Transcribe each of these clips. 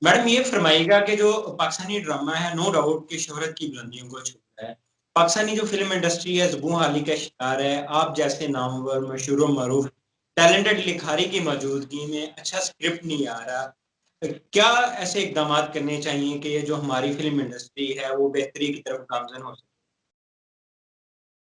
Madam ये फरमाइएगा कि जो पाकिस्तानी ड्रामा है नो डाउट कि शोहरत की बुलंदियों को छू रहा है। पाकिस्तानी जो फ़िल्म इंडस्ट्री है ज़ुबून हाली का शिकार है। आप जैसे नामवर, मशहूर व मरूफ टैलेंटेड लिखारी की मौजूदगी में अच्छा स्क्रिप्ट नहीं आ रहा। क्या ऐसे इक़दामात करने चाहिए कि ये जो हमारी फ़िल्म इंडस्ट्री है वो बेहतरी की तरफ गामज़न हो सके?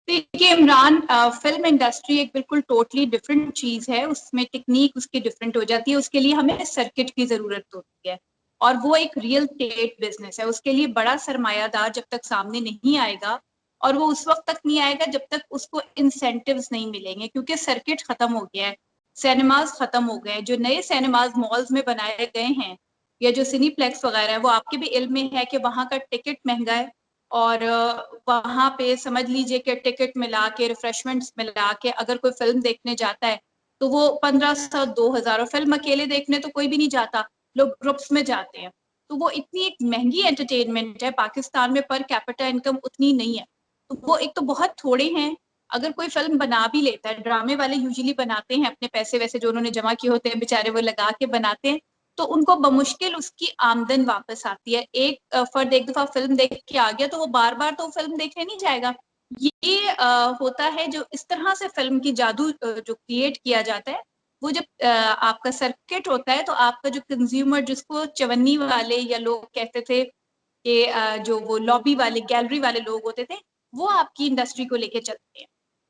देखिए इमरान, फ़िल्म इंडस्ट्री एक बिल्कुल टोटली डिफरेंट चीज़ है, उसमें टेक्नीक उसकी डिफरेंट हो जाती है, उसके लिए हमें सर्किट की ज़रूरत होती है और वो एक रियल एस्टेट बिज़नेस है, उसके लिए बड़ा सरमायादार जब तक सामने नहीं आएगा और वो उस वक़्त तक नहीं आएगा जब तक उसको इंसेंटिव्स नहीं मिलेंगे क्योंकि सर्किट ख़त्म हो गया है, सिनेमाज़ ख़त्म हो गए हैं, जो नए सिनेमाज़ मॉल्स में बनाए गए हैं या जो सिनीप्लेक्स वग़ैरह है, वो आपके भी इल्म में है कि वहाँ का टिकट महँगा है और वहाँ पे समझ लीजिए कि टिकट मिला के रिफ्रेशमेंट्स मिला के अगर कोई फिल्म देखने जाता है तो वो 1500 2000 और फिल्म अकेले देखने तो कोई भी नहीं जाता, लोग ग्रुप्स में जाते हैं। तो वो इतनी एक महंगी एंटरटेनमेंट है, पाकिस्तान में पर कैपिटा इनकम उतनी नहीं है, तो वो एक तो बहुत थोड़े हैं। अगर कोई फिल्म बना भी लेता है, ड्रामे वाले यूजुअली बनाते हैं अपने पैसे वैसे जो उन्होंने जमा किए होते हैं बेचारे वो लगा के बनाते हैं, तो उनको बमुश्किल उसकी आमदन वापस आती है। एक फर्द एक दफा फिल्म देख के आ गया तो वो बार बार तो फिल्म देखने नहीं जाएगा। ये होता है जो इस तरह से फिल्म की जादू जो क्रिएट किया जाता है, वो जब आपका सर्किट होता है तो आपका जो कंज्यूमर जिसको चवन्नी वाले या लोग कहते थे कि जो वो लॉबी वाले गैलरी वाले लोग होते थे, वो आपकी इंडस्ट्री को लेके चलते हैं।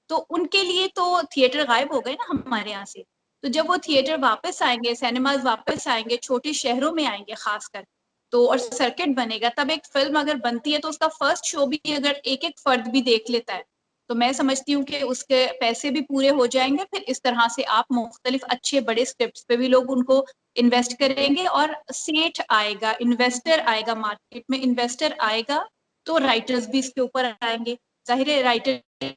तो उनके लिए तो थिएटर गायब हो गए ना हमारे यहाँ से। तो जब वो थिएटर वापस आएंगे, सिनेमाज वापस आएंगे, छोटे शहरों में आएंगे खासकर, तो और सर्किट बनेगा, तब एक फिल्म अगर बनती है तो उसका फर्स्ट शो भी अगर एक एक फर्द भी देख लेता है तो मैं समझती हूँ कि उसके पैसे भी पूरे हो जाएंगे। फिर इस तरह से आप मुख्तलिफ अच्छे बड़े स्क्रिप्ट पे भी लोग उनको इन्वेस्ट करेंगे और सेठ आएगा, इन्वेस्टर आएगा, मार्केट में इन्वेस्टर आएगा तो राइटर्स भी इसके ऊपर आएंगे। जाहिर है राइटर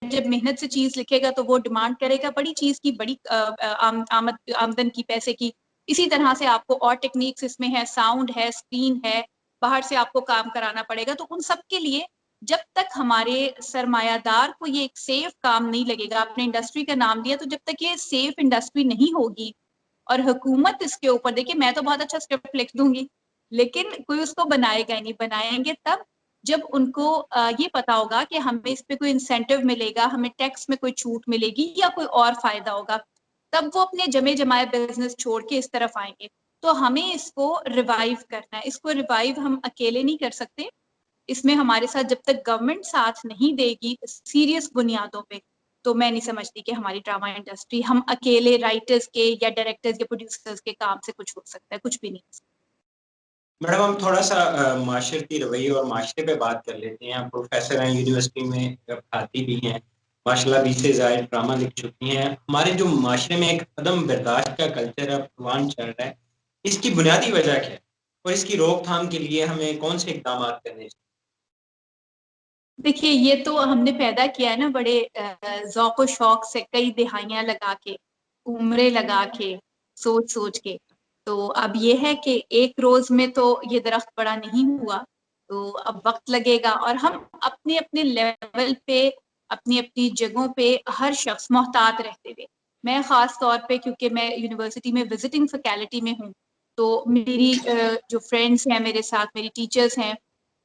जब मेहनत से चीज लिखेगा तो वो डिमांड करेगा बड़ी चीज की, बड़ी आमदन की, पैसे की। इसी तरह से आपको और टेक्निक्स इसमें है, साउंड है, स्क्रीन है, बाहर से आपको काम कराना पड़ेगा। तो उन सब के लिए जब तक हमारे सरमायादार को ये एक सेफ काम नहीं लगेगा, आपने इंडस्ट्री का नाम लिया, तो जब तक ये सेफ इंडस्ट्री नहीं होगी और हुकूमत इसके ऊपर, देखिए मैं तो बहुत अच्छा स्क्रिप्ट लिख दूंगी लेकिन कोई उसको बनाएगा ही नहीं। बनाएंगे तब जब उनको ये पता होगा कि हमें इस पे कोई इंसेंटिव मिलेगा, हमें टैक्स में कोई छूट मिलेगी या कोई और फायदा होगा, तब वो अपने जमे जमाए बिजनेस छोड़ के इस तरफ आएंगे। तो हमें इसको रिवाइव करना है, इसको रिवाइव हम अकेले नहीं कर सकते, इसमें हमारे साथ जब तक गवर्नमेंट साथ नहीं देगी सीरियस बुनियादों पे, तो मैं नहीं समझती कि हमारी ड्रामा इंडस्ट्री, हम अकेले राइटर्स के या डायरेक्टर्स या प्रोड्यूसर्स के काम से कुछ हो सकता है, कुछ भी नहीं। मैडम हम थोड़ा-सा माशरती रवैये और माशरे पे बात कर लेते हैं। आप प्रोफ़ेसर हैं, यूनिवर्सिटी में पढ़ाती भी हैं। माशाल्लाह 20 से ज़ायद ड्रामा लिख चुकी हैं। हमारे जो माशरे में एक अदम बर्दाश्त का कल्चर अब रवान चल रहा है, इसकी बुनियादी वजह क्या है? और इसकी रोकथाम के लिए हमें कौन से इक़दामात करने चाहिए? देखिए ये तो हमने पैदा किया है ना बड़े ज़ौक़ शौक़ से, कई दिहाइयाँ लगा के, उम्रें लगा के, सोच सोच के। तो अब ये है कि एक रोज में तो ये दरख्त बड़ा नहीं हुआ, तो अब वक्त लगेगा और हम अपने अपने लेवल पे, अपनी अपनी जगहों पे हर शख्स मोहतात रहते हुए, मैं खास तौर पे क्योंकि मैं यूनिवर्सिटी में विजिटिंग फैकल्टी में हूँ, तो मेरी जो फ्रेंड्स हैं मेरे साथ, मेरी टीचर्स हैं,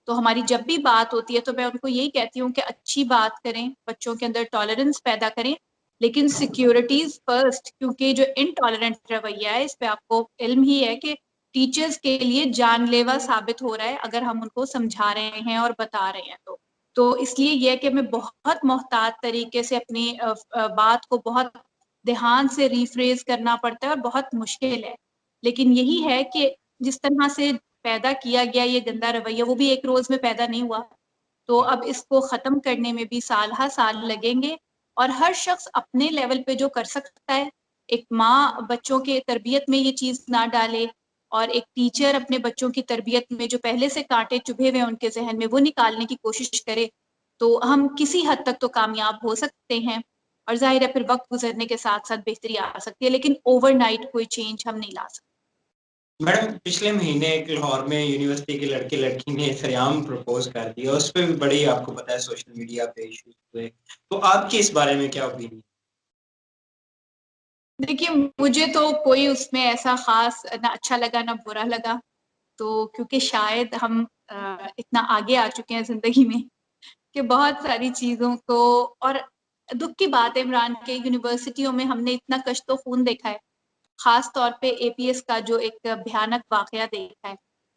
तो हमारी जब भी बात होती है तो मैं उनको यही कहती हूँ कि अच्छी बात करें, बच्चों के अंदर टॉलरेंस पैदा करें, लेकिन सिक्योरिटीज फर्स्ट, क्योंकि जो इनटॉलरेंट रवैया है इस पे आपको इल्म ही है कि टीचर्स के लिए जानलेवा साबित हो रहा है अगर हम उनको समझा रहे हैं और बता रहे हैं तो इसलिए यह है कि हमें बहुत मोहतात तरीके से अपनी बात को बहुत ध्यान से रिफ्रेज करना पड़ता है और बहुत मुश्किल है। लेकिन यही है कि जिस तरह से पैदा किया गया ये गंदा रवैया, वो भी एक रोज में पैदा नहीं हुआ, तो अब इसको खत्म करने में भी साल हा साल लगेंगे और हर शख्स अपने लेवल पे जो कर सकता है, एक माँ बच्चों के तरबियत में ये चीज ना डाले और एक टीचर अपने बच्चों की तरबियत में जो पहले से कांटे चुभे हुए हैं उनके जहन में वो निकालने की कोशिश करे, तो हम किसी हद तक तो कामयाब हो सकते हैं। और जाहिर है फिर वक्त गुजरने के साथ साथ बेहतरी आ सकती है, लेकिन ओवरनाइट कोई चेंज हम नहीं ला सकते। मैडम पिछले महीने एक लाहौर में यूनिवर्सिटी के लड़के-लड़की ने सरेआम प्रपोज़ कर दिया, उस पे भी बड़ी आपको पता है सोशल मीडिया पे इश्यूज़ हुए। तो आपकी इस बारे में क्या ओपिनियन? دیکھیے مجھے تو کوئی اس میں ایسا خاص نہ اچھا لگا نہ برا لگا، تو کیونکہ شاید ہم اتنا آگے آ چکے ہیں زندگی میں کہ بہت ساری چیزوں کو، اور دکھ کی بات ہے عمران کے یونیورسٹیوں میں ہم نے اتنا کشت و خون دیکھا ہے، خاص طور پہ اے پی ایس کا جو ایک بھیانک واقعہ دیکھا ہے.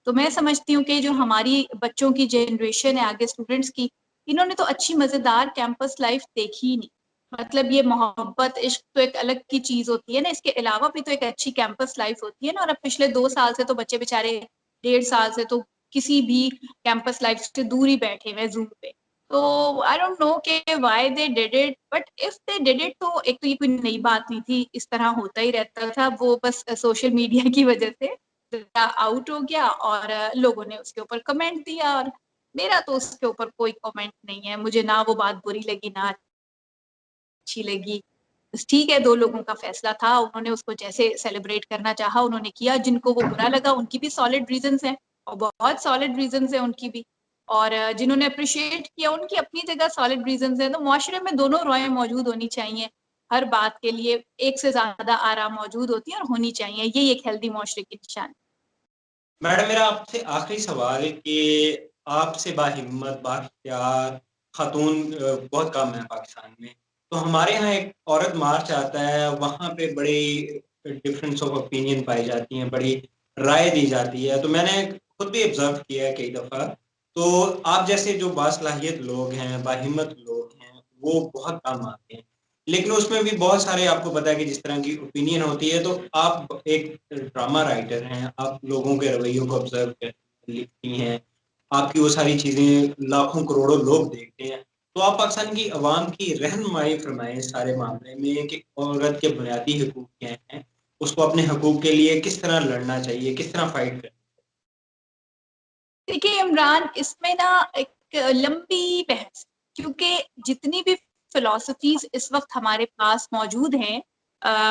تو میں سمجھتی ہوں کہ جو ہماری بچوں کی جنریشن ہے آگے اسٹوڈنٹس کی، انہوں نے تو اچھی مزیدار کیمپس لائف دیکھی ہی نہیں. مطلب یہ محبت عشق تو ایک الگ کی چیز ہوتی ہے نا، اس کے علاوہ بھی تو ایک اچھی کیمپس لائف ہوتی ہے نا. اور اب پچھلے 2 سال سے تو بچے بےچارے 1.5 سال سے تو کسی بھی کیمپس لائف سے دور ہی بیٹھے ہوئے زوم پہ. تو آئی ڈونٹ نو کہ why they did it, but if they did it تو ایک تو یہ کوئی نئی بات نہیں تھی، اس طرح ہوتا ہی رہتا تھا. وہ بس سوشل میڈیا کی وجہ سے آؤٹ ہو گیا اور لوگوں نے اس کے اوپر کمنٹ دیا، اور میرا تو اس کے اوپر کوئی کمنٹ نہیں ہے. مجھے نہ وہ بات بری لگی نہ اچھی لگی. بس ٹھیک ہے، 2 لوگوں کا فیصلہ تھا، انہوں نے اس کو جیسے سیلیبریٹ کرنا چاہا انہوں نے کیا. جن کو وہ برا لگا ان کی بھی سالڈ ریزنز ہیں، اور بہت سالڈ ریزنز ہیں ان کی بھی، اور جنہوں نے اپریشیٹ کیا ان کی اپنی جگہ سالڈ ریزنز ہیں. تو معاشرے میں دونوں رائے موجود ہونی چاہیے، ہر بات کے لیے ایک سے زیادہ آرا موجود ہوتی ہے اور ہونی چاہیے. یہی ایک ہیلدی معاشرے کی نشان. میڈم میرا آپ سے آخری سوال ہے کہ آپ سے باہمت بااختیار خاتون بہت کم ہے پاکستان میں، تو ہمارے ہاں ایک عورت مارچ آتا ہے، وہاں پہ بڑی ڈفرینس آف اوپینین پائی جاتی ہیں، بڑی رائے دی جاتی ہے. تو میں نے خود بھی آبزرو کیا ہے کئی دفعہ، تو آپ جیسے جو باصلاحیت لوگ ہیں، باہمت لوگ ہیں، وہ بہت کم آتے ہیں. لیکن اس میں بھی بہت سارے آپ کو پتا ہے کہ جس طرح کی اوپینین ہوتی ہے. تو آپ ایک ڈرامہ رائٹر ہیں، آپ لوگوں کے رویوں کو آبزرو کرتی لکھتی ہیں، آپ کی وہ ساری چیزیں لاکھوں کروڑوں لوگ دیکھتے ہیں. تو آپ پاکستان کی عوام کی رہنمائی فرمائیں اس سارے معاملے میں کہ عورت کے بنیادی حقوق کیا ہیں، اس کو اپنے حقوق کے لیے کس طرح لڑنا چاہیے، کس طرح فائٹ کرنا. دیکھیے عمران، اس میں نا ایک لمبی بحث، کیونکہ جتنی بھی فلسفیز اس وقت ہمارے پاس موجود ہیں،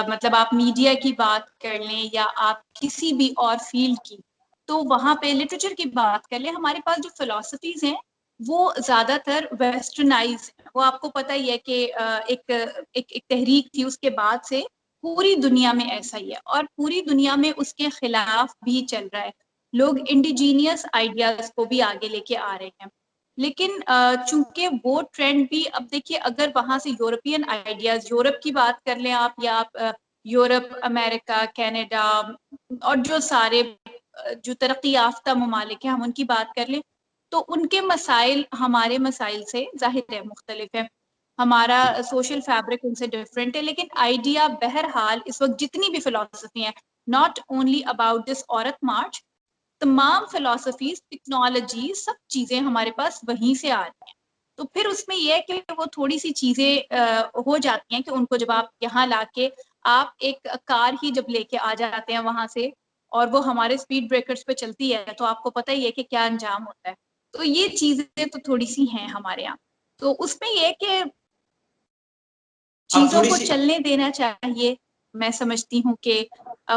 مطلب آپ میڈیا کی بات کر لیں یا آپ کسی بھی اور فیلڈ کی، تو وہاں پہ لٹریچر کی بات کر لیں، ہمارے پاس جو فلسفیز ہیں وہ زیادہ تر ویسٹرنائز ہیں. وہ آپ کو پتہ ہی ہے کہ ایک تحریک تھی، اس کے بعد سے پوری دنیا میں ایسا ہی ہے، اور پوری دنیا میں اس کے خلاف بھی چل رہا ہے. لوگ انڈیجینئس آئیڈیاز کو بھی آگے لے کے آ رہے ہیں. لیکن چونکہ وہ ٹرینڈ بھی، اب دیکھیے اگر وہاں سے یورپین آئیڈیاز، یورپ کی بات کر لیں آپ، یا آپ یورپ، امریکہ، کینیڈا اور جو سارے جو ترقی یافتہ ممالک ہیں ہم ان کی بات کر لیں، تو ان کے مسائل ہمارے مسائل سے ظاہر ہے مختلف ہے. ہمارا سوشل فیبرک ان سے ڈفرینٹ ہے، لیکن آئیڈیا بہرحال اس وقت جتنی بھی فلسفی ہیں، ناٹ اونلی اباؤٹ دس عورت مارچ، تمام فلسفیز، ٹیکنالوجی، سب چیزیں ہمارے پاس وہیں سے آ رہی ہیں. تو پھر اس میں یہ ہے کہ وہ تھوڑی سی چیزیں ہو جاتی ہیں کہ ان کو جب آپ یہاں لا کے، آپ ایک کار ہی جب لے کے آ جاتے ہیں وہاں سے، اور وہ ہمارے اسپیڈ بریکرز پہ چلتی ہے، تو آپ کو پتہ ہی ہے کہ کیا انجام ہوتا ہے. تو یہ چیزیں تو تھوڑی سی ہیں ہمارے یہاں. تو اس میں یہ کہ آپ چیزوں تھوڑی کو سی چلنے دینا چاہیے. میں سمجھتی ہوں کہ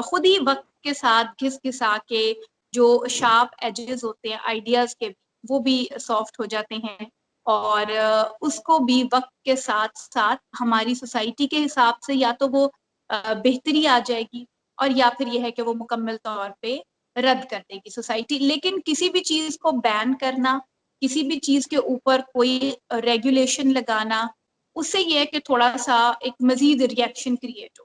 خود ہی وقت کے ساتھ گھس گھسا کے جو شارپ ایجز ہوتے ہیں آئیڈیاز کے، وہ بھی سافٹ ہو جاتے ہیں، اور اس کو بھی وقت کے ساتھ ساتھ ہماری سوسائٹی کے حساب سے یا تو وہ بہتری آ جائے گی، اور یا پھر یہ ہے کہ وہ مکمل طور پہ رد کر دے گی سوسائٹی. لیکن کسی بھی چیز کو بین کرنا، کسی بھی چیز کے اوپر کوئی ریگولیشن لگانا، اس سے یہ ہے کہ تھوڑا سا ایک مزید ریئیکشن کریٹ ہو.